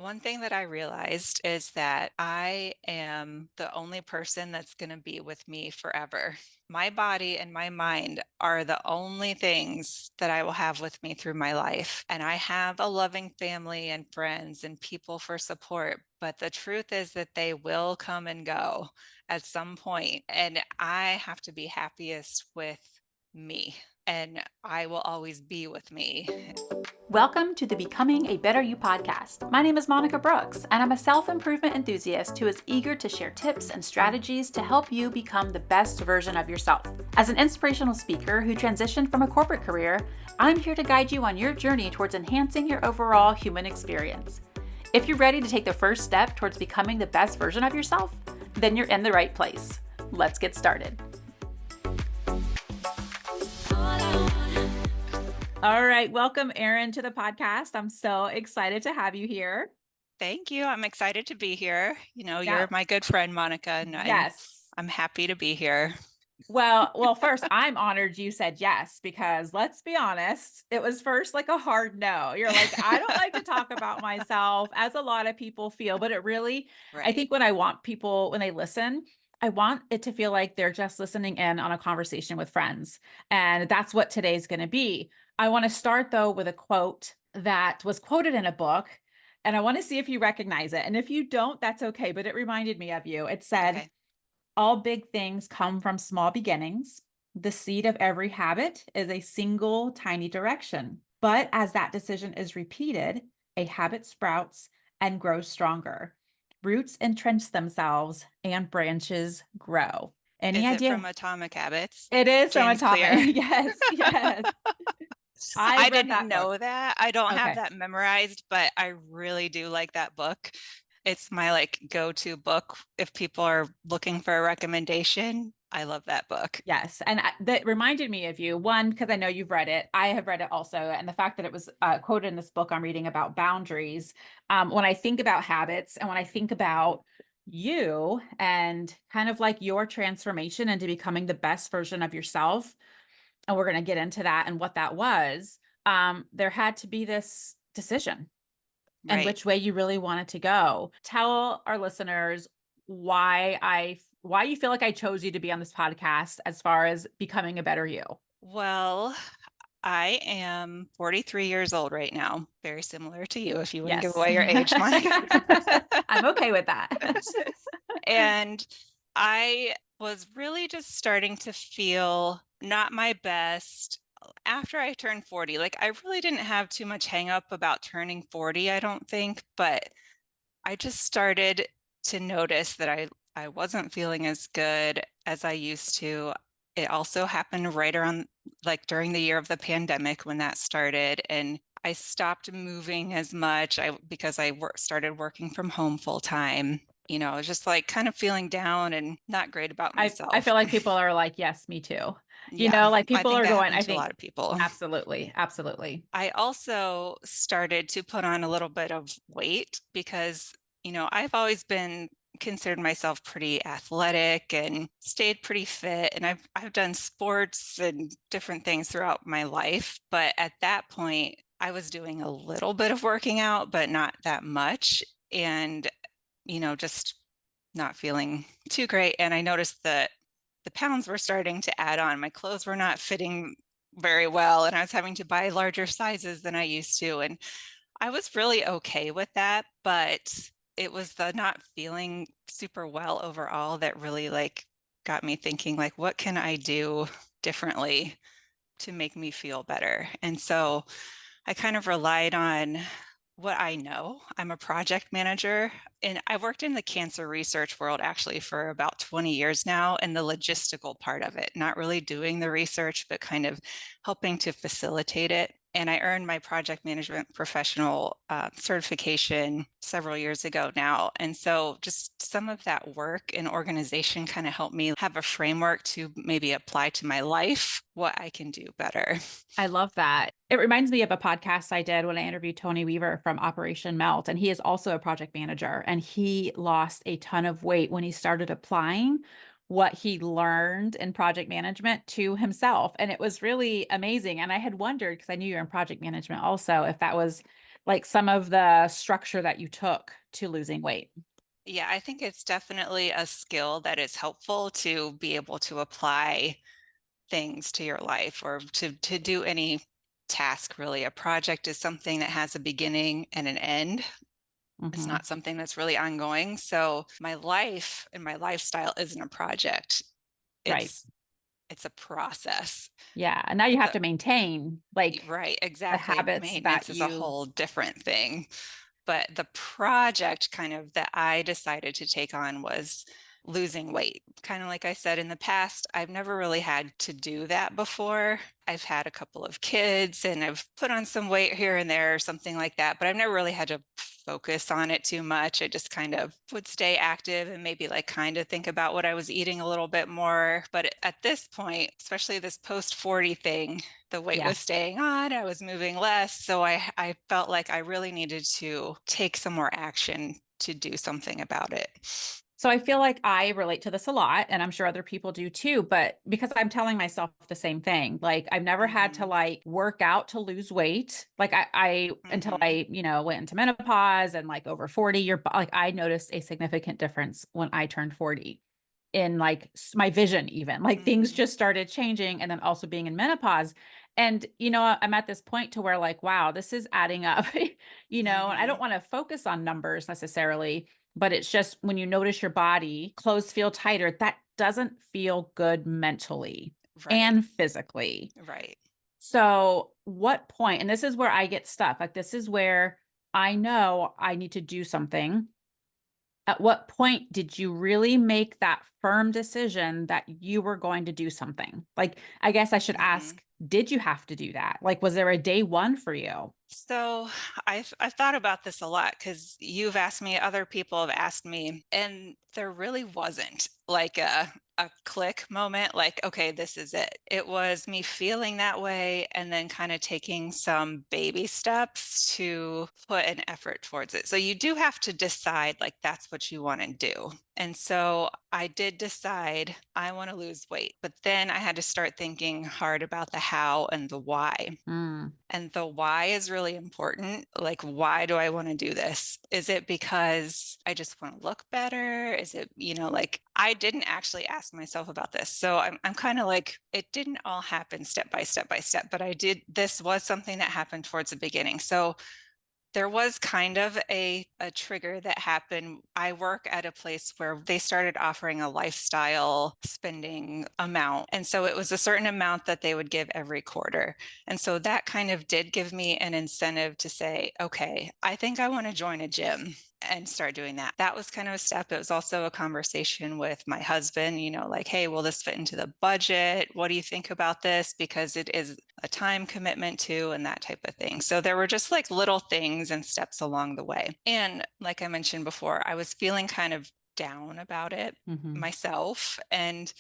One thing that I realized is that I am the only person that's going to be with me forever. My body and my mind are the only things that I will have with me through my life. And I have a loving family and friends and people for support. But the truth is that they will come and go at some point, and I have to be happiest with me, and I will always be with me. Welcome to the Becoming a Better You podcast. My name is Monica Brooks, and I'm a self improvement enthusiast who is eager to share tips and strategies to help you become the best version of yourself. As an inspirational speaker who transitioned from a corporate career, I'm here to guide you on your journey towards enhancing your overall human experience. If you're ready to take the first step towards becoming the best version of yourself, then you're in the right place. Let's get started. All right. Welcome, Erin, to the podcast. I'm so excited to have you here. Thank you. I'm excited to be here. You're Now, my good friend, Monica, and yes. I'm happy to be here. Well, first, I'm honored you said yes, because let's be honest, it was first like a hard no. You're like, I don't like to talk about myself, as a lot of people feel, but I Right. think when I want people, when they listen, I want it to feel like they're just listening in on a conversation with friends. And that's what today's going to be. I want to start though with a quote that was quoted in a book, and I want to see if you recognize it. And if you don't, that's okay, but it reminded me of you. It said, Okay. all big things come from small beginnings. The seed of every habit is a single tiny direction. But as that decision is repeated, a habit sprouts and grows stronger. Roots entrench themselves and branches grow. Any Is it from idea? Atomic Habits? It is from James Clear. Atomic. Yes, yes. I I've read didn't that book. know that. I don't have Okay. that memorized, but I really do like that book. It's my go-to book if people are looking for a recommendation. I love that book. Yes. And that reminded me of you. One, because I know you've read it. I have read it also. And the fact that it was quoted in this book I'm reading about boundaries. When I think about habits and when I think about you and kind of like your transformation into becoming the best version of yourself, and we're going to get into that and what that was, there had to be this decision and Right. which way you really wanted to go. Tell our listeners why you feel like I chose you to be on this podcast as far as becoming a better you. Well, I am 43 years old right now, very similar to you, if you wouldn't give Yes. away your age, Monica. I'm okay with that. And I was really just starting to feel not my best after I turned 40. Like, I really didn't have too much hang up about turning 40, I don't think, but I just started to notice that I wasn't feeling as good as I used to. It also happened right around during the year of the pandemic when that started, and I stopped moving as much because I started working from home full time. I was just kind of feeling down and not great about I myself. feel like people are like, yes, me too. Yeah, Like I people think are that going, happened I to a think, lot of people. absolutely, absolutely. I also started to put on a little bit of weight because, I've always been considered myself pretty athletic and stayed pretty fit. And I've done sports and different things throughout my life. But at that point, I was doing a little bit of working out, but not that much. And, just not feeling too great. And I noticed that the pounds were starting to add on. My clothes were not fitting very well, and I was having to buy larger sizes than I used to. And I was really okay with that, but it was the not feeling super well overall that really got me thinking what can I do differently to make me feel better? And so I kind of relied on what I know. I'm a project manager, and I worked in the cancer research world actually for about 20 years now, and the logistical part of it, not really doing the research, but kind of helping to facilitate it. And I earned my project management professional certification several years ago now. And so just some of that work and organization kind of helped me have a framework to maybe apply to my life, what I can do better. I love that. It reminds me of a podcast I did when I interviewed Tony Weaver from Operation Melt, and he is also a project manager, and he lost a ton of weight when he started applying what he learned in project management to himself. And it was really amazing. And I had wondered, because I knew you're in project management also, if that was like some of the structure that you took to losing weight? Yeah, I think it's definitely a skill that is helpful to be able to apply things to your life or to do any task really. A project is something that has a beginning and an end. It's Hmm. not something that's really ongoing. So my life and my lifestyle isn't a project. Right. It's it's a process. Yeah. And now you But have to maintain like right, the exactly. habits that Maintenance is a you. whole different thing. But the project kind of that I decided to take on was losing weight. Kind of like I said in the past, I've never really had to do that before. I've had a couple of kids and I've put on some weight here and there or something like that, but I've never really had to focus on it too much. I just kind of would stay active and maybe like kind of think about what I was eating a little bit more. But at this point, especially this post 40 thing, the weight Yeah. was staying on, I was moving less. So I felt like I really needed to take some more action to do something about it. So I feel like I relate to this a lot, and I'm sure other people do too, but because I'm telling myself the same thing. Like I've never had to Hmm. like work out to lose weight. Like I until Hmm. I, went into menopause and like over 40, like I noticed a significant difference when I turned 40 in like my vision even. Like things Hmm. just started changing and then also being in menopause. And I'm at this point to where like, wow, this is adding up, and I don't Hmm. want to focus on numbers necessarily, but it's just when you notice your body, clothes feel tighter, that doesn't feel good mentally Right. and physically. Right. So, what point, and this is where I get stuck, like, this is where I know I need to do something. At what point did you really make that firm decision that you were going to do something? Like, I guess I should Hmm. ask, did you have to do that? Like, was there a day one for you? So I've thought about this a lot because you've asked me, other people have asked me, and there really wasn't like a click moment, like, okay, this is it. It was me feeling that way and then kind of taking some baby steps to put an effort towards it. So you do have to decide like that's what you want to do. And so I did decide I want to lose weight, but then I had to start thinking hard about the how and the why. Mm, And the why is really important. Like, why do I want to do this? Is it because I just want to look better? Is it, like I didn't actually ask myself about this. So I'm kind of like, it didn't all happen step by step by step, but this was something that happened towards the beginning. So there was kind of a trigger that happened. I work at a place where they started offering a lifestyle spending amount. And so it was a certain amount that they would give every quarter. And so that kind of did give me an incentive to say, okay, I think I want to join a gym and start doing that. That was kind of a step. It was also a conversation with my husband, like, hey, will this fit into the budget? What do you think about this? Because it is a time commitment too, and that type of thing. So there were just like little things and steps along the way. And like I mentioned before, I was feeling kind of down about it hmm. myself. And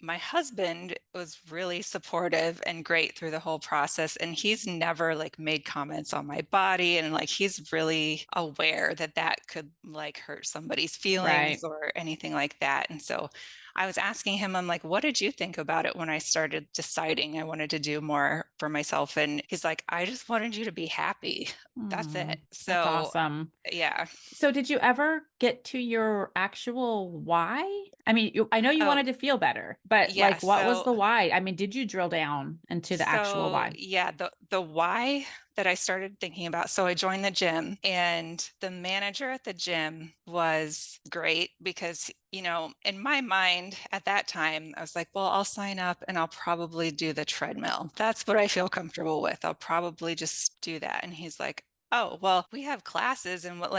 my husband was really supportive and great through the whole process. And he's never like made comments on my body. And like he's really aware that that could like hurt somebody's feelings Right. or anything like that. And so I was asking him, I'm like, what did you think about it when I started deciding I wanted to do more for myself? And he's like, I just wanted you to be happy. That's it. Mm, that's So, awesome. yeah. So did you ever get to your actual why? I mean, I know you Oh, wanted to feel better, but yeah. like what was the why? I mean, did you drill down into the actual So why? yeah, the why that I started thinking about. So I joined the gym and the manager at the gym was great because, in my mind at that time, I was like, well, I'll sign up and I'll probably do the treadmill. That's what I feel comfortable with. I'll probably just do that. And he's like, oh, well, we have classes and what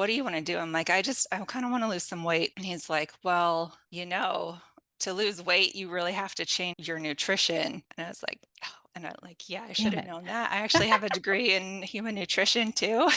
do you want to do? I'm like, I kind of want to lose some weight. And he's like, well, to lose weight, you really have to change your nutrition. And I was like, oh, and I'm like, yeah, I should Damn have it. known that. I actually have a degree in human nutrition too.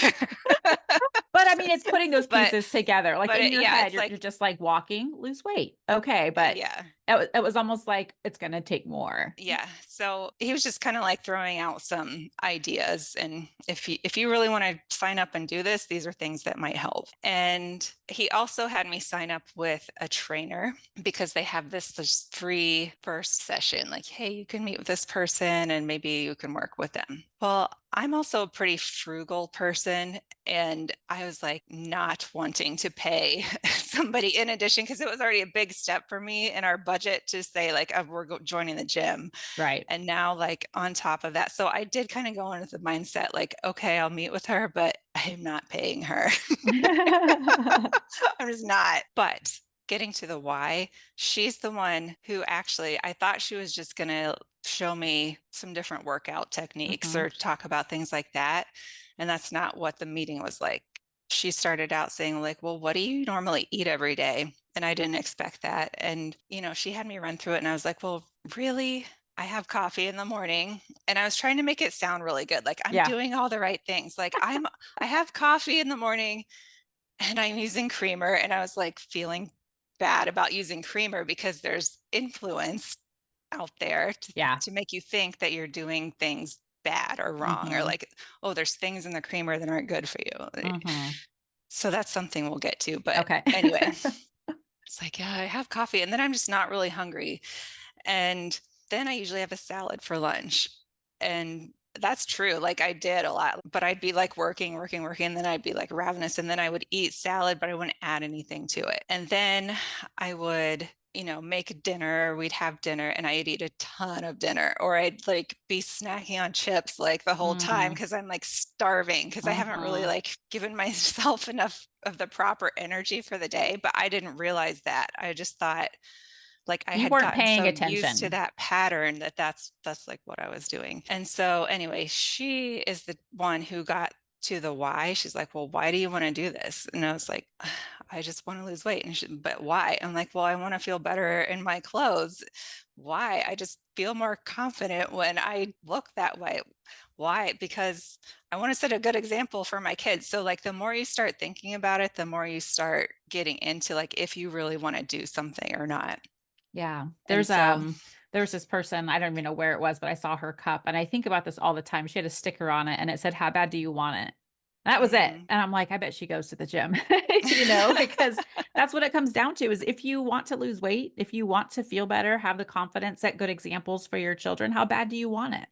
But I mean, it's putting those but pieces together. Like in your yeah, head, it's you're like, just like walking, lose weight. Okay, but yeah. it was almost like it's gonna take more. Yeah. So he was just kind of like throwing out some ideas. And if you really want to sign up and do this, these are things that might help. And he also had me sign up with a trainer because they have this free first session. Like, hey, you can meet with this person and maybe you can work with them. Well, I'm also a pretty frugal person, and I was, like, not wanting to pay somebody in addition because it was already a big step for me in our budget to say, like, we're joining the gym, Right. and now, like, on top of that so I did kinda go in with the mindset, like, "Okay, I'll meet with her, but I'm not paying her." I'm just not. But getting to the why, she's the one who actually I thought she was just gonna show me some different workout techniques Mhm. or talk about things like that. And that's not what the meeting was like. She started out saying, like, well, what do you normally eat every day? And I didn't expect that. And, she had me run through it and I was like, well, really? I have coffee in the morning. And I was trying to make it sound really good. Like I'm Yeah. doing all the right things. Like I have coffee in the morning and I'm using creamer, and I was, like, feeling bad about using creamer because there's influence out there Yeah. to make you think that you're doing things bad or wrong or, Mhm. like, "Oh, there's things in the creamer that aren't good for you." Mhm. So that's something we'll get to, but Okay. anyway, it's like, "Yeah, I have coffee," and then I'm just not really hungry. And then I usually have a salad for lunch. And that's true. Like I did a lot, but I'd be like working, working, working. And then I'd be like ravenous. And then I would eat salad, but I wouldn't add anything to it. And then I would, make dinner. We'd have dinner and I'd eat a ton of dinner. Or I'd like be snacking on chips like the whole time Mm. because I'm like starving because I haven't really Mhm. like given myself enough of the proper energy for the day. But I didn't realize that. I just thought, like, I You had weren't gotten paying so used to attention. that pattern that that's, like, what I was doing, and so, anyway, she is the one who got to the why. She's like, "Well, why do you wanna do this?" And I was like, "I just wanna lose weight," and she "But why?" I'm like, "Well, I wanna feel better in my clothes." "Why?" "I just feel more confident when I look that way." "Why?" "Because I wanna set a good example for my kids." So, like, the more you start thinking about it, the more you start getting into, like, if you really wanna do something or not. Yeah. And so There's this person, I don't even know where it was, but I saw her cup and I think about this all the time. She had a sticker on it and it said, "How bad do you want it?" That was it. mhm. And I'm like, I bet she goes to the gym, because that's what it comes down to is if you want to lose weight, if you want to feel better, have the confidence, set good examples for your children, how bad do you want it?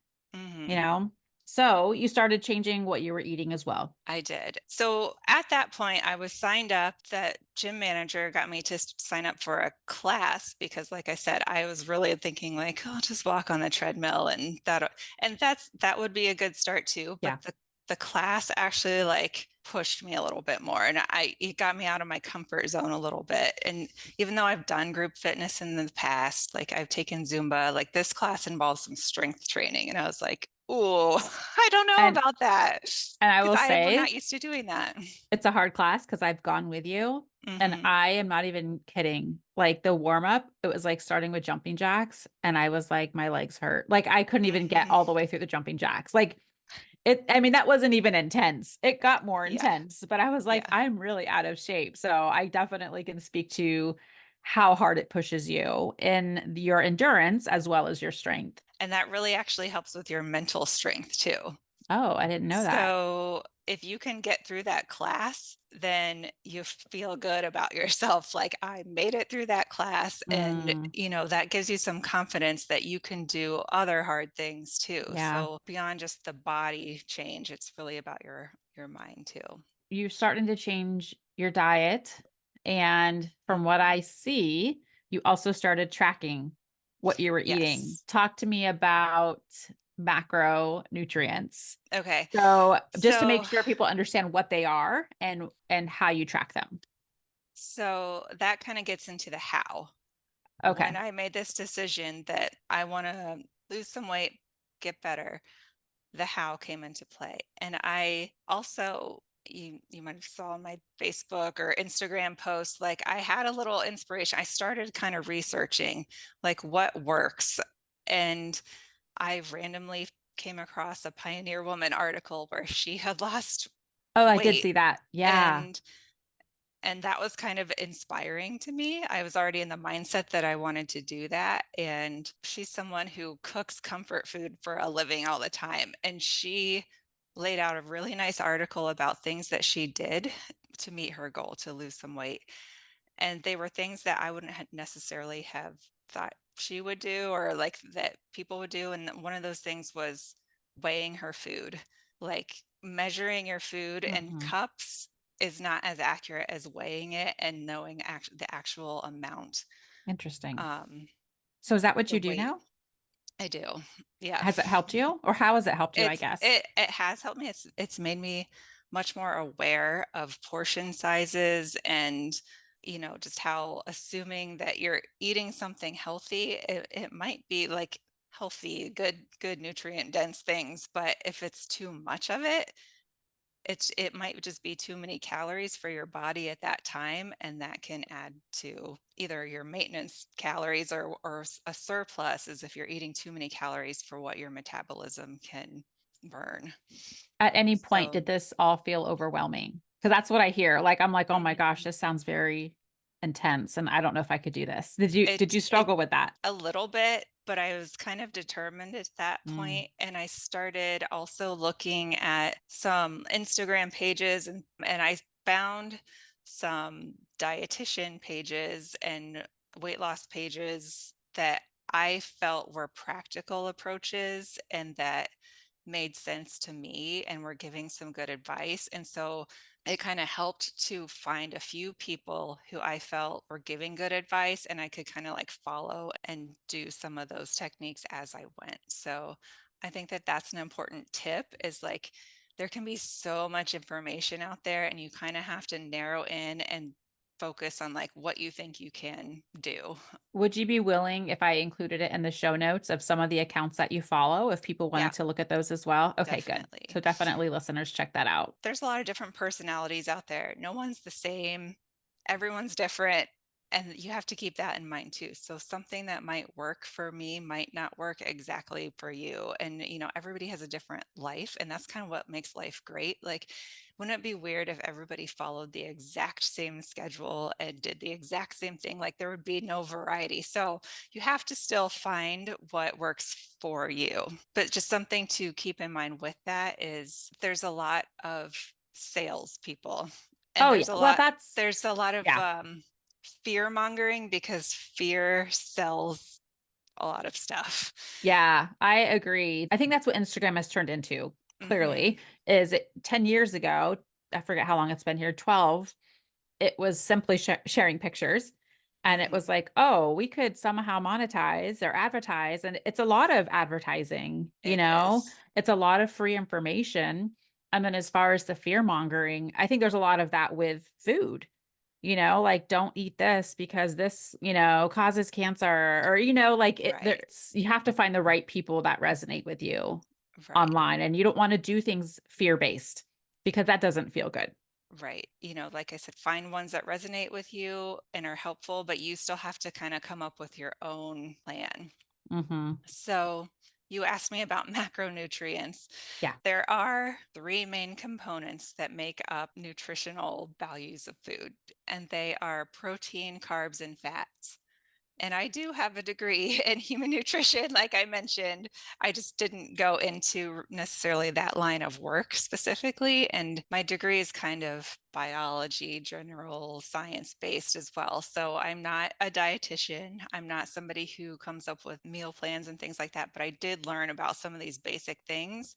You Mhm. know? So you started changing what you were eating as well. I did. So at that point, I was signed up. That gym manager got me to sign up for a class because, like I said, I was really thinking like, oh, I'll just walk on the treadmill and that would be a good start too. But Yeah. the class actually like pushed me a little bit more, and it got me out of my comfort zone a little bit. And even though I've done group fitness in the past, like I've taken Zumba, like this class involves some strength training, and I was like, oh, I don't know And about that. and I 'Cause will I'm say not used to doing that. it's a hard class because 'cause I've gone with you, and Mhm. I am not even kidding. Like, the warm up, it was, like, starting with jumping jacks, and I was like, "My legs hurt." Like, I couldn't even get Mhm. all the way through the jumping jacks. Like, I mean, that wasn't even intense. It got more Yeah, intense, but I was like, yeah, "I'm really out of shape." So, I definitely can speak to how hard it pushes you in your endurance as well as your strength. and that really actually helps with your mental strength too. Oh, I didn't know that. So, if you can get through that class, then you feel good about yourself, like, "I made it through that class," and, Mm, that gives you some confidence that you can do other hard things too. yeah. So, beyond just the body change, it's really about your mind too. You're starting to change your diet, and from what Mhm. I see, you also started tracking what you were eating. Yes. Talk to me about macronutrients. Okay. So, just to make So sure people understand what they are and how you track them. So that kind of gets into the how. When Okay. I made this decision that I want to lose some weight, get better, the how came into play. And I also, you might have saw on my Facebook or Instagram post, like I had a little inspiration. I started kind of researching like what works. And I randomly came across a Pioneer Woman article where she had lost Oh, I did weight see that. Yeah. and that was kind of inspiring to me. I was already in the mindset that I wanted to do that, and she's someone who cooks comfort food for a living all the time, and she laid out a really nice article about things that she did to meet her goal to lose some weight, and they were things that I wouldn't necessarily have thought she would do or like that people would do, and one of those things was weighing her food. Like measuring your food in Hmm. cups is not as accurate as weighing it and knowing the actual amount. Interesting. Um, So is that what the you do weight now? I do. Yeah. Has it helped you, or how has it helped you, I guess? It has helped me. It's made me much more aware of portion sizes and, just how assuming that you're eating something healthy, it might be like healthy, good nutrient dense things, but if it's too much of it, it might just be too many calories for your body at that time, and that can add to either your maintenance calories or a surplus as if you're eating too many calories for what your metabolism can burn. At any point, So did this all feel overwhelming? Because that's what I hear. Like I'm like, oh my gosh, mhm. this sounds very intense, and I don't know if I could do this. Did you It struggle with that? a little bit, but I was kind of determined at that Mm, point, and I started also looking at some Instagram pages and I found some dietitian pages and weight loss pages that I felt were practical approaches and that made sense to me and were giving some good advice. And so it kind of helped to find a few people who I felt were giving good advice and I could kind of like follow and do some of those techniques as I went. So I think that that's an important tip is like there can be so much information out there and you kind of have to narrow in and focus on like what you think you can do. would you be willing if I included it in the show notes of some of the accounts that you follow if people Yeah, wanted to look at those as well? Okay, good. definitely. So definitely listeners check that out. There's a lot of different personalities out there. No one's the same. Everyone's different. And you have to keep that in mind too. So something that might work for me might not work exactly for you. And, everybody has a different life. And that's kind of what makes life great. Like, wouldn't it be weird if everybody followed the exact same schedule and did the exact same thing? Like, there would be no variety. So you have to still find what works for you. But just something to keep in mind with that is there's a lot of sales people and Oh yeah. Well, that's there's a lot of yeah. fear mongering because fear sells a lot of stuff. Yeah, I agree. I think that's what Instagram has turned into, Hmm. clearly, is it 10 years ago, I forget how long it's been here, 12, it was simply sharing pictures. And it was Hmm. like, oh, we could somehow monetize or advertise. And it's a lot of advertising, It is. it's a lot of free information. And then as far as the fear mongering, I think there's a lot of that with food, like don't eat this because this, causes cancer or, like Right. there's, you have to find the right people that resonate with you Right. online. And you don't want to do things fear based because that doesn't feel good. Right. Like I said, find ones that resonate with you and are helpful, but you still have to kind of come up with your own plan. Hmm. So, you asked me about macronutrients. Yeah. There are three main components that make up nutritional values of food, and they are protein, carbs, and fats. And I do have a degree in human nutrition, like I mentioned. I just didn't go into necessarily that line of work specifically. And my degree is kind of biology, general science based as well. So I'm not a dietitian. I'm not somebody who comes up with meal plans and things like that. But I did learn about some of these basic things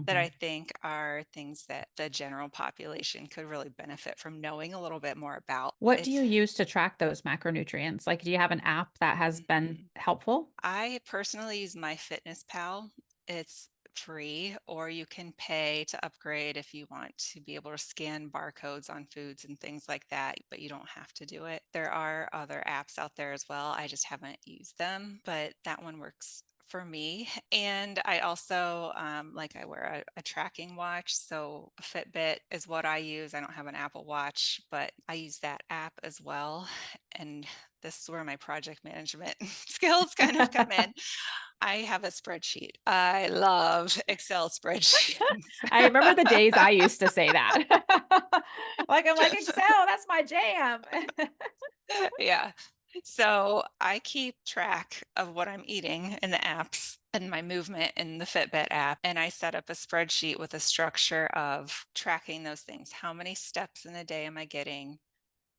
that I Hmm. think are things that the general population could really benefit from knowing a little bit more about. What do It's you use to track those macronutrients? Like, do you have an app that has been mhm. helpful? I personally use MyFitnessPal. It's free, or you can pay to upgrade if you want to be able to scan barcodes on foods and things like that, but you don't have to do it. There are other apps out there as well. I just haven't used them, but that one works for me. And I also like I wear a tracking watch. So Fitbit is what I use. I don't have an Apple Watch, but I use that app as well. And this is where my project management skills kind of come in. I have a spreadsheet. I love Excel spreadsheets. I remember the days I used to say that. Like, I'm like, Excel, that's my jam. Yeah. So I keep track of what I'm eating in the apps and my movement in the Fitbit app. And I set up a spreadsheet with a structure of tracking those things. How many steps in a day am I getting?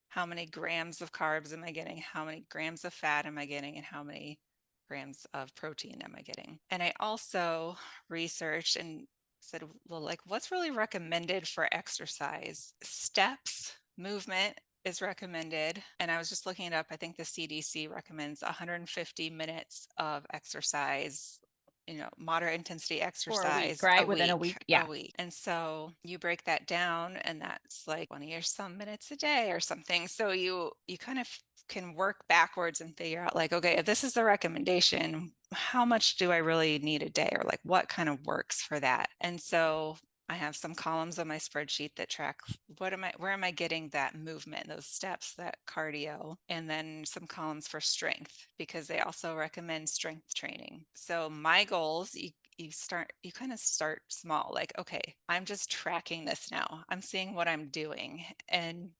How many grams of carbs am I getting? How many grams of fat am I getting? And how many grams of protein am I getting? And I also researched and said, well, like, what's really recommended for exercise? Steps, movement is recommended. And I was just looking it up. I think the CDC recommends 150 minutes of exercise, moderate intensity For a week, exercise right? Within a week. a Yeah. week. And so you break that down and that's like 20 or some minutes a day or something. So you kind of can work backwards and figure out like, okay, if this is the recommendation, how much do I really need a day or like what kind of works for that? And so I have some columns on my spreadsheet that track where am I getting that movement, those steps, that cardio, and then some columns for strength because they also recommend strength training. So my goals, you kind of start small, like, okay, I'm just tracking this now. I'm seeing what I'm doing. And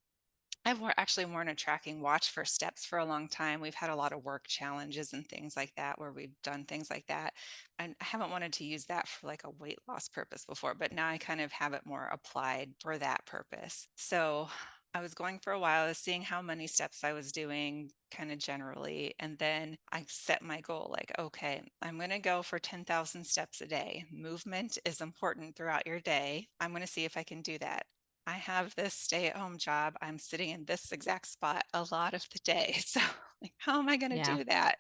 actually worn a tracking watch for steps for a long time. We've had a lot of work challenges and things like that where we've done things like that. And I haven't wanted to use that for like a weight loss purpose before, but now I kind of have it more applied for that purpose. So I was going for a while, I was seeing how many steps I was doing kind of generally. And then I set my goal like, okay, I'm going to go for 10,000 steps a day. Movement is important throughout your day. I'm going to see if I can do that. I have this stay-at-home job. I'm sitting in this exact spot a lot of the day. So, like, how am I going to Yeah. do that?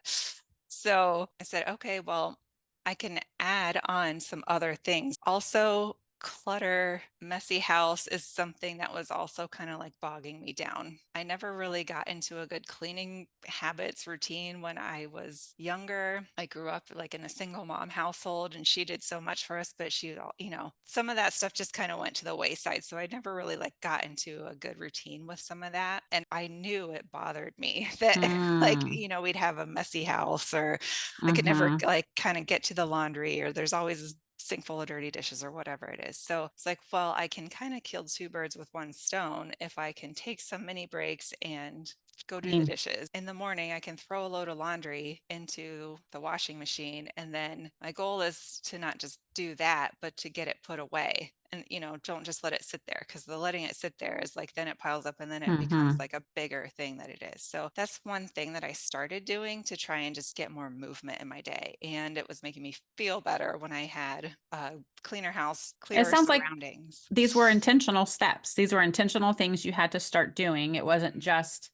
So I said, okay, well, I can add on some other things. Also, clutter, messy house is something that was also kind of like bogging me down. I never really got into a good cleaning habits routine when I was younger. I grew up like in a single mom household and she did so much for us, but some of that stuff just kind of went to the wayside. So I never really like got into a good routine with some of that. And I knew it bothered me that like, Mm. we'd have a messy house or I could never Mm-hmm. like kind of get to the laundry or there's always a sink full of dirty dishes or whatever it is. So it's like, well, I can kind of kill two birds with one stone if I can take some mini breaks and go do the Clean. dishes. In the morning, I can throw a load of laundry into the washing machine. And then my goal is to not just do that, but to get it put away. And, don't just let it sit there because the letting it sit there is like, then it piles up and then it becomes Mm-hmm. like a bigger thing that it is. So that's one thing that I started doing to try and just get more movement in my day. And it was making me feel better when I had a cleaner house, It clearer sounds like surroundings. these were intentional steps. These were intentional things you had to start doing. It wasn't Mhm. just,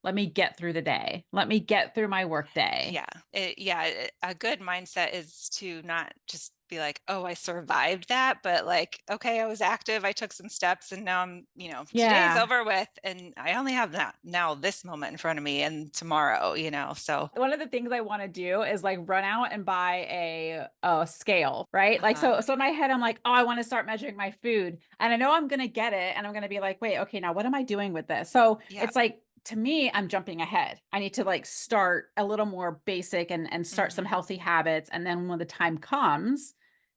let me get through the day. Let me get through my work day. A good mindset is to not just be like, "Oh, I survived that," but like, "Okay, I was active, I took some steps, and now today's Yeah. over with, and I only have that now this moment in front of me and tomorrow." So, One of the things I want to do is like run out and buy a scale, right? Like uh-huh. so in my head I'm like, "Oh, I want to start measuring my food." And I know I'm going to get it and I'm going to be like, "Wait, okay, now what am I doing with this?" So Yeah. it's like to me, I'm jumping ahead. I need to like start a little more basic and start some Mhm. healthy habits. And then when the time comes,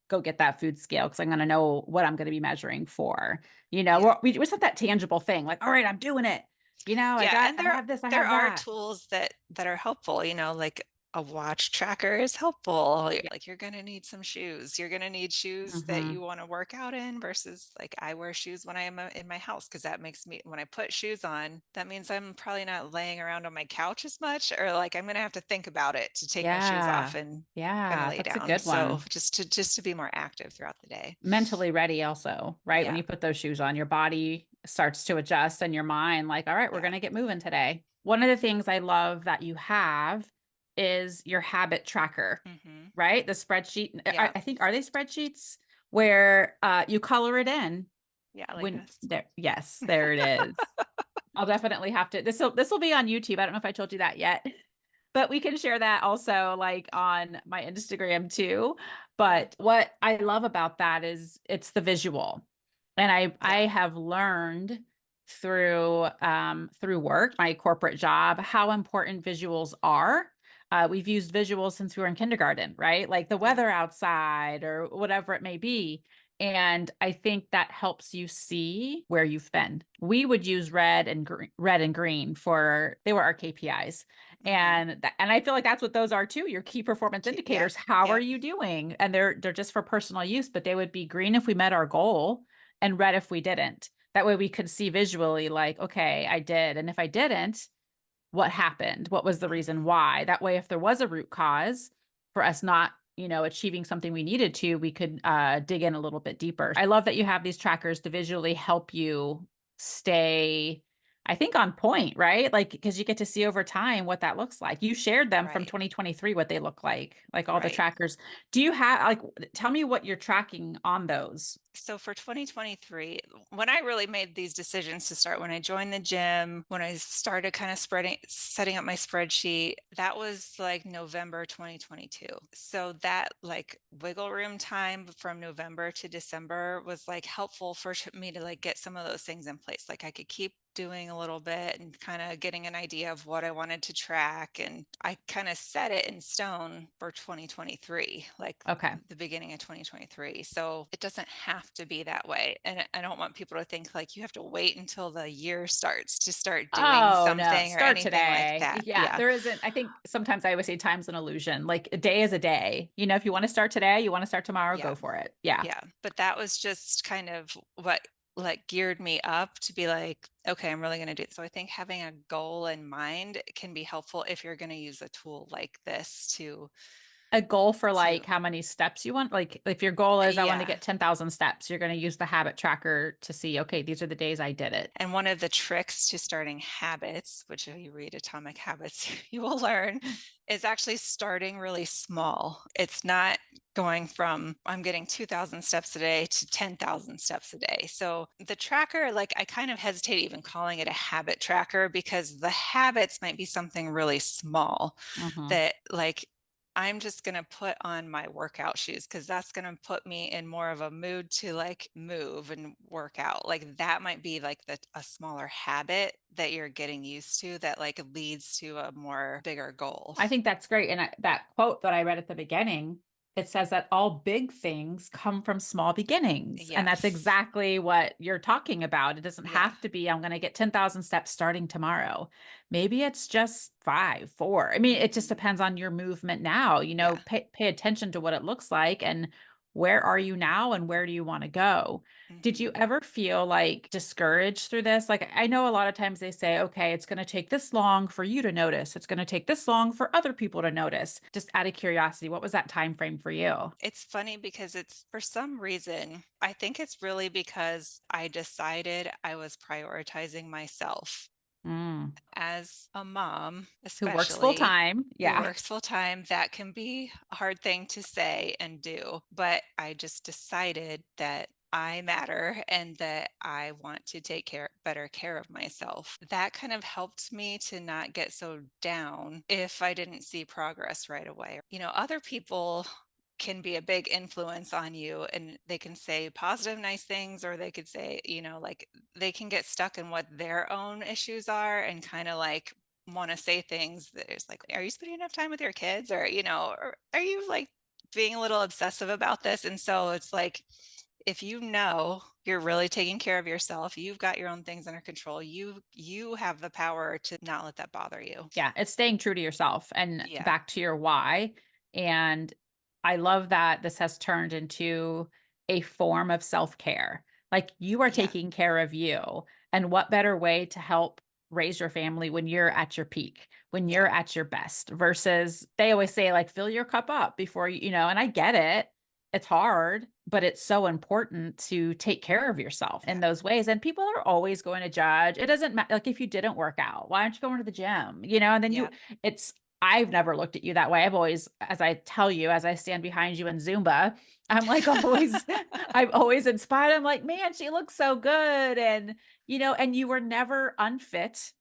go get that food scale because I'm going to know what I'm going to be measuring for. Yeah. We just have that tangible thing like, all right, I'm doing it. Yeah, and I have this, I there have are that. tools that are helpful, like a watch tracker is helpful. Like you're gonna need some shoes. You're gonna need shoes that Hmm. you want to work out in versus like I wear shoes when I am in my house because that makes me when I put shoes on, that means I'm probably not laying around on my couch as much or like I'm gonna have to think about it to take my shoes off Yeah. and kind of Yeah. lay That's a down. good So one. just to be more active throughout the day. Mentally ready also, right? When Yeah, you put those shoes on, your body starts to adjust and your mind, like, all right, we're yeah. going to get moving today. One of the things I love that you have is your habit tracker, Hmm. right? The spreadsheet. Yeah, I think, are they spreadsheets where you color it in yeah, like when this. there? Yes, there it is. I'll definitely have to. This will be on YouTube. I don't know if I told you that yet, but we can share that also like on my Instagram too. But what I love about that is it's the visual. And I Yeah. have learned through work, my corporate job, how important visuals are. We've used visuals since we were in kindergarten, right? Like the Yeah. weather outside or whatever it may be. And I think that helps you see where you've been. We would use red and green for they were our KPIs. Hmm. And I feel like that's what those are too, your key performance Yeah. indicators. How are Yep. you doing? And they're just for personal use, but they would be green if we met our goal and red if we didn't. That way we could see visually like, okay, I did. And if I didn't, what happened? What was the reason Hmm. why? That way if there was a root cause for us not achieving something we needed to, we could dig in a little bit deeper. I love that you have these trackers to visually help you stay, I think, on point, right? Like, because you get to see over time what that looks like. You shared them from Right. 2023, what they look like all the Right. trackers. Do you have, like, tell me what you're tracking on those? So for 2023, when I really made these decisions to start, when I joined the gym, when I started kind of setting up my spreadsheet, that was like November 2022. So that like wiggle room time from November to December was like helpful for me to like get some of those things in place. Like I could keep doing a little bit and kind of getting an idea of what I wanted to track. And I kind of set it in stone for 2023, like Okay. the beginning of 2023. So it doesn't have to be that way. And I don't want people to think like you have to wait until the year starts to start doing Oh, no, something or start anything like today. that. Yeah, Yeah. there isn't, I think sometimes I always say time's an illusion. Like a day is a day. If you want to start today, you want to start tomorrow, Yeah. go for it. Yeah. Yeah. But that was just kind of what like geared me up to be like, okay, I'm really going to do it. So I think having a goal in mind can be helpful if you're going to use a tool like this A goal for to like how many steps you want. Like if your goal is I want to yeah. get 10,000 steps, you're going to use the habit tracker to see, okay, these are the days I did it. And one of the tricks to starting habits, which if you read Atomic Habits, you will learn, is actually starting really small. It's not going from I'm getting 2,000 steps a day to 10,000 steps a day. So the tracker, like I kind of hesitate even calling it a habit tracker because the habits might be something really small Mhm. that like I'm just going to put on my workout shoes because that's going to put me in more of a mood to like move and work out. Like that might be like a smaller habit that you're getting used to that like leads to a more bigger goal. I think that's great. And that quote that I read at the beginning, it says that all big things come from small beginnings. And that's Yes. exactly what you're talking about. It doesn't Yeah. have to be, I'm going to get 10,000 steps starting tomorrow. Maybe it's just five, four. I mean, it just Hmm. depends on your movement now. Yeah. Pay attention to what it looks like and where are you now and where do you want to go? Did you Hmm. ever feel like discouraged through this? Like, I know a lot of times they say, okay, it's going to take this long for you to notice. It's going to take this long for other people to notice. Just out of curiosity, what was that time frame for you? It's funny because it's for some reason, I think it's really because I decided I was prioritizing myself. Mm. As a mom, Who works full especially time? who Yeah. works full time, that can be a hard thing to say and do. But I just decided that I matter and that I want to take better care of myself. That kind of helped me to not get so down if I didn't see progress right away. Other people can be a big influence on you and they can say positive, nice things, or they could say, like they can get stuck in what their own issues are and kind of like want to say things that is like, are you spending enough time with your kids? Or are you like being a little obsessive about this? And so it's like, if you're really taking care of yourself, you've got your own things under control, you have the power to not let that bother you. Yeah, it's staying true to yourself and Yeah. back to your why. And I love that this has turned into a form of self-care. Like you are Yeah. taking care of you. And what better way to help raise your family when you're at your peak, when Yeah. you're at your best versus they always say like fill your cup up before and I get it. It's hard, but it's so important to take care of yourself in Yeah. those ways. And people are always going to judge. It doesn't matter. Like if you didn't work out, why aren't you going to the gym? And then Yeah. it's, I've never looked at you that way. I've always, as I tell you, as I stand behind you in Zumba, I'm like always, I'm always inspired. I'm like, man, she looks so good. And you were never unfit.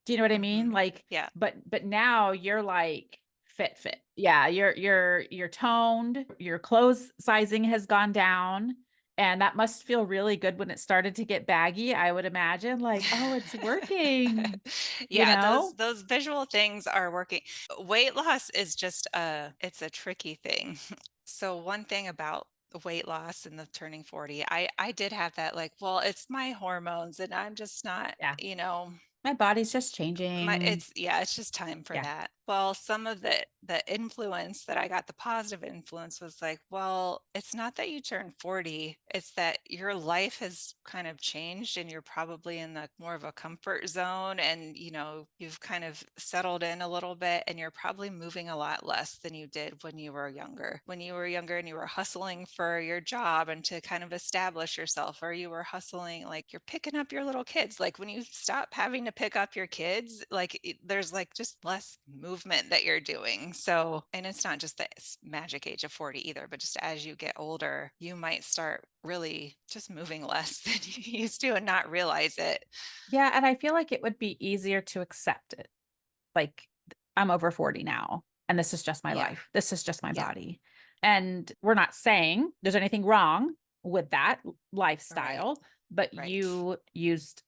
Do you know what I mean? Hmm. Like, Yeah. but now you're like fit. Yeah, you're toned, your clothes sizing has gone down. And that must feel really good when it started to get baggy, I would imagine. Like, oh, it's working, you Yeah, those know? those visual things are working. Weight loss is just it's a tricky thing. So one thing about the weight loss and the turning 40, I did have that like, well, it's my hormones and I'm just not, Yeah. you know, My body's just changing. it's yeah, it's just time for Yeah. that. Well, some of the influence that I got, the positive influence was like, well, it's not that you turn 40, it's that your life has kind of changed and you're probably in the more of a comfort zone and you've kind of settled in a little bit and you're probably moving a lot less than you did when you were younger. When you were younger and you were hustling for your job and to kind of establish yourself, or you were hustling like you're picking up your little kids. Like when you stop having to pick up your kids, like there's like just less movement that you're doing. So, and it's not just the magic age of 40 either, but just as you get older, you might start really just moving less than you used to and not realize it. Yeah, and I feel like it would be easier to accept it. Like, I'm over 40 now, and this is just my Yeah. life. This is just my Yeah. body. And we're not saying there's anything wrong with that Right. lifestyle, but Right. you used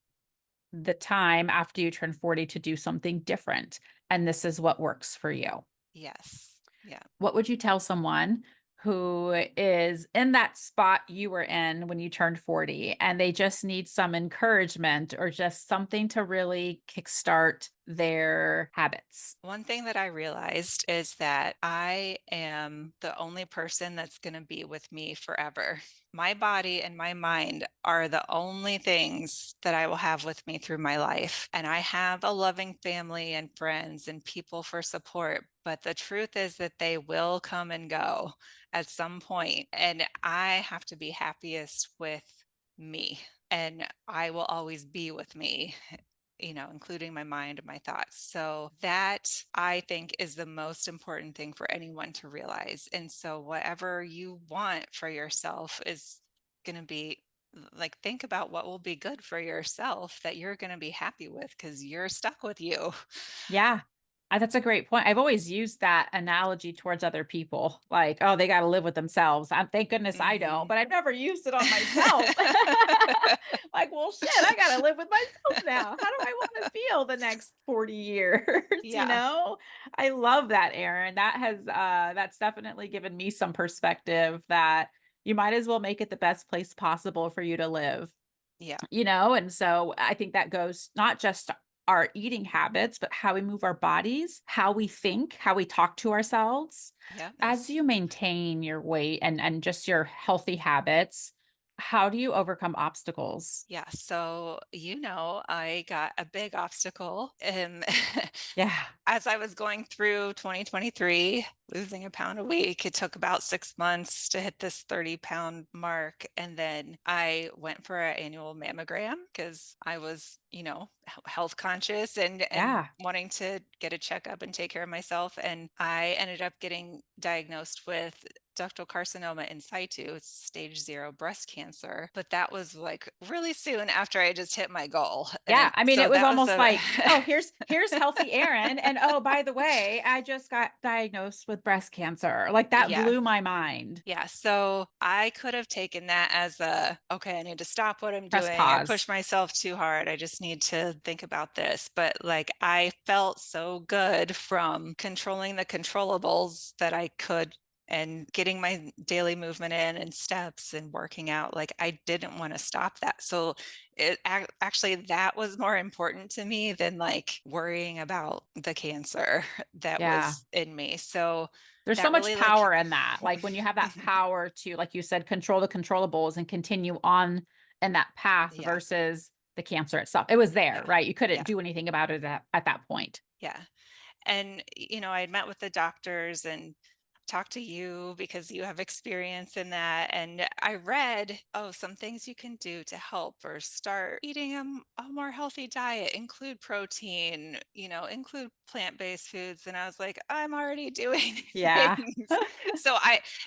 the time after you turn 40 to do something different. And this is what works for you. Yes. Yeah. What would you tell someone who is in that spot you were in when you turned 40 and they just need some encouragement or just something to really kickstart their habits? One thing that I realized is that I am the only person that's going to be with me forever. My body and my mind are the only things that I will have with me through my life. And I have a loving family and friends and people for support. But the truth is that they will come and go at some point, and I have to be happiest with me. And I will always be with me, including my mind and my thoughts. So that I think is the most important thing for anyone to realize. And so whatever you want for yourself is going to be like, think about what will be good for yourself that you're going to be happy with because you're stuck with you. Yeah. That's a great point. I've always used that analogy towards other people. Like, oh, they got to live with themselves. Thank goodness I don't, Hmm. but I've never used it on myself. Like, well, shit, I got to live with myself now. How do I want to feel the next 40 years? You Yeah. know, I love that, Erin. That's definitely given me some perspective that you might as well make it the best place possible for you to live. Yeah. And so I think that goes not just our eating habits, but how we move our bodies, how we think, how we talk to ourselves. Yeah. As you maintain your weight and just your healthy habits, how do you overcome obstacles? Yeah. So, I got a big obstacle. Yeah. As I was going through 2023, losing a pound a week, it took about 6 months to hit this 30-pound mark. And then I went for an annual mammogram because I was, health conscious and Yeah. wanting to get a checkup and take care of myself. And I ended up getting diagnosed with ductal carcinoma in situ. It's stage 0 breast cancer. But that was like really soon after I just hit my goal. And Yeah. then, I mean, so it was that was almost a, like, oh, here's healthy Erin. And oh, by the way, I just got diagnosed with breast cancer. Like that yeah. blew my mind. Yeah, so I could have taken that as okay, I need to stop what I'm Press doing. I pause. push myself too hard. I just need to think about this. But like I felt so good from controlling the controllables that I could and getting my daily movement in and steps and working out. Like I didn't want to stop that. So actually that was more important to me than like worrying about the cancer that Yeah. was in me. So There's so that much really like power in that. Like when you have that power to, like you said, control the controllables and continue on in that path yeah. versus the cancer itself. It was there, Yeah. right? You couldn't Yeah. do anything about it at that point. Yeah. And, I had met with the doctors and talked to you because you have experience in that. And I read, some things you can do to help or start eating a more healthy diet, include protein, include plant-based foods. And I was like, I'm already doing Yeah. things.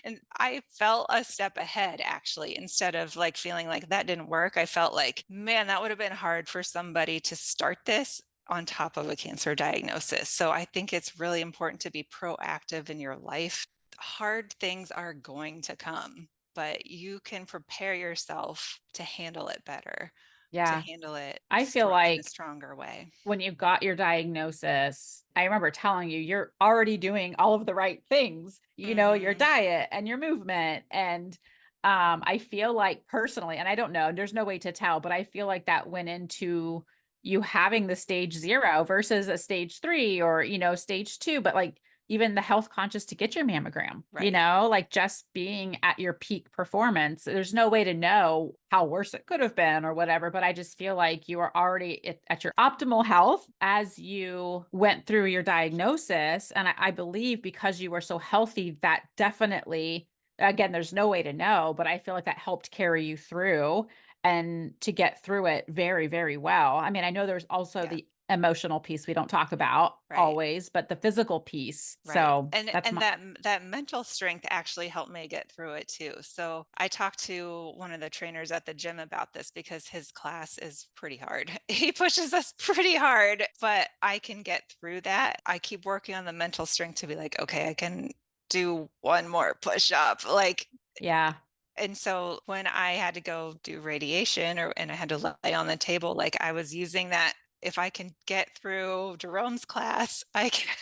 And I felt a step ahead actually, instead of like feeling like that didn't work. I felt like, man, that would have been hard for somebody to start this on top of a cancer diagnosis. So I think it's really important to be proactive in your life. Hard things are going to come, but you can prepare yourself to handle it better, to Yeah. handle it I feel in a like stronger way. when you got your diagnosis, I remember telling you, you're already doing all of the right things, your Mhm. diet and your movement. And I feel like personally, and I don't know, there's no way to tell, but I feel like that went into you having the stage 0 versus a stage 3 or, stage 2, but like even the health conscious to get your mammogram, Right. like just being at your peak performance. There's no way to know how worse it could have been or whatever, but I just feel like you are already at your optimal health as you went through your diagnosis. And I believe because you were so healthy, that definitely, again, there's no way to know, but I feel like that helped carry you through and to get through it very, very well. I mean, I know there's also Yeah. the emotional piece we don't talk about Right. always, but the physical piece. Right. So that's And my, that mental strength actually helped me get through it too. So I talked to one of the trainers at the gym about this because his class is pretty hard. He pushes us pretty hard, but I can get through that. I keep working on the mental strength to be like, okay, I can do one more push up. Like, yeah, and so when I had to go do radiation and I had to lay on the table, like I was using that, if I can get through Jerome's class, I can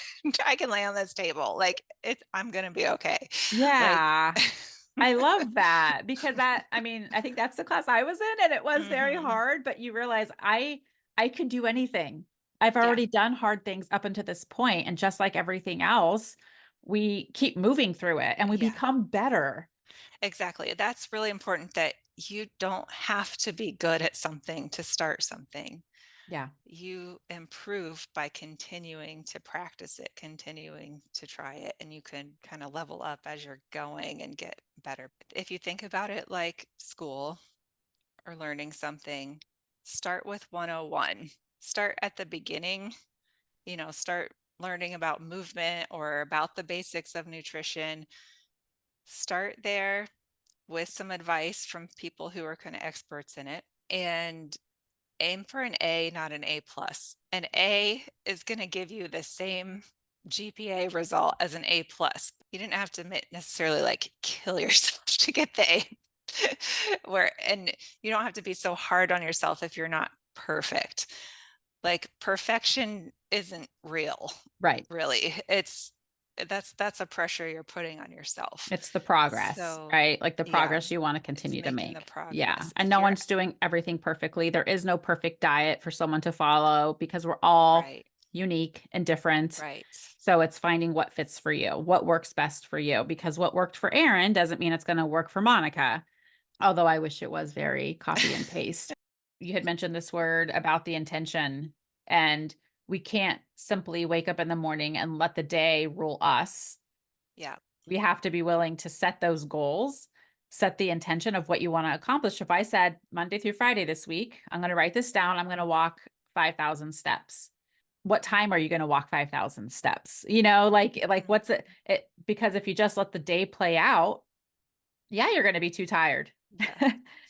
I can lay on this table. Like I'm gonna be okay. Like yeah. I love that because I mean, I think that's the class I was in and it was very mhm. hard, but you realize I can do anything. I've Yeah, already done hard things up until this point, and just like everything else, we keep moving through it and we yeah, become better. exactly. That's really important that you don't have to be good at something to start something. Yeah. You improve by continuing to practice it, continuing to try it, and you can kind of level up as you're going and get better. If you think about it like school or learning something, start with 101. Start at the beginning, start learning about movement or about the basics of nutrition. Start there with some advice from people who are kind of experts in it and aim for an A, not an A plus. An A is going to give you the same GPA result as an A plus. You didn't have to necessarily like kill yourself to get the A. And you don't have to be so hard on yourself if you're not perfect. Like perfection isn't real, Right. really. That's a pressure you're putting on yourself. It's the progress, So right? Like the yeah, progress you want to it's continue to making the make. Yeah. progress. And If no you're one's doing everything perfectly. There is no perfect diet for someone to follow because we're all right, unique and different. right. So it's finding what fits for you, what works best for you, because what worked for Erin doesn't mean it's going to work for Monica. Although I wish it was very copy and paste. You had mentioned this word about the intention, and we can't simply wake up in the morning and let the day rule us. Yeah. We have to be willing to set those goals, set the intention of what you want to accomplish. If I said Monday through Friday this week, I'm going to write this down, I'm going to walk 5,000 steps. What time are you going to walk 5,000 steps? Like Mhm. what's it? Because if you just let the day play out, yeah, you're going to be too tired.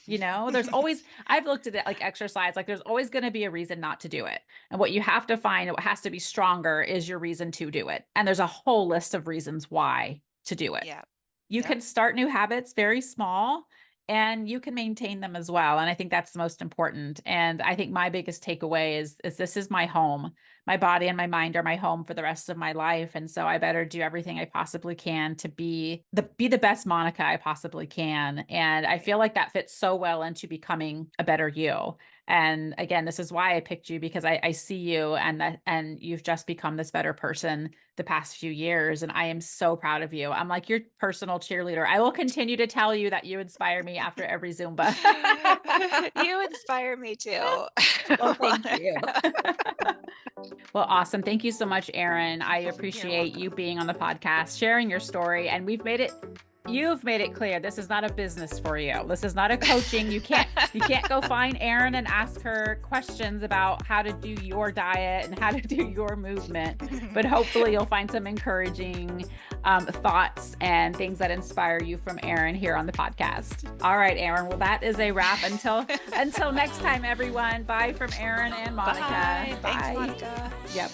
Yeah. There's always, I've looked at it like exercise, like there's always going to be a reason not to do it. And what you have to find, what has to be stronger is your reason to do it. And there's a whole list of reasons why to do it. Yeah. You Yep. can start new habits very small and you can maintain them as well. And I think that's the most important. And I think my biggest takeaway is this is my home. My body and my mind are my home for the rest of my life. And so I better do everything I possibly can to be the best Monica I possibly can. And I Right. feel like that fits so well into becoming a better you. And again, this is why I picked you because I see you and you've just become this better person the past few years. And I am so proud of you. I'm like your personal cheerleader. I will continue to tell you that you inspire me after every Zumba. You inspire me too. Well, thank you. Well, awesome. Thank you so much, Erin. I You're appreciate you welcome. being on the podcast, sharing your story. And you've made it clear this is not a business for you. This is not a coaching. You can't go find Erin and ask her questions about how to do your diet and how to do your movement. But hopefully you'll find some encouraging thoughts and things that inspire you from Erin here on the podcast. All right, Erin. Well, that is a wrap until next time, everyone. Bye from Erin and Monica. Bye. Thanks, Bye. Monica. Yep.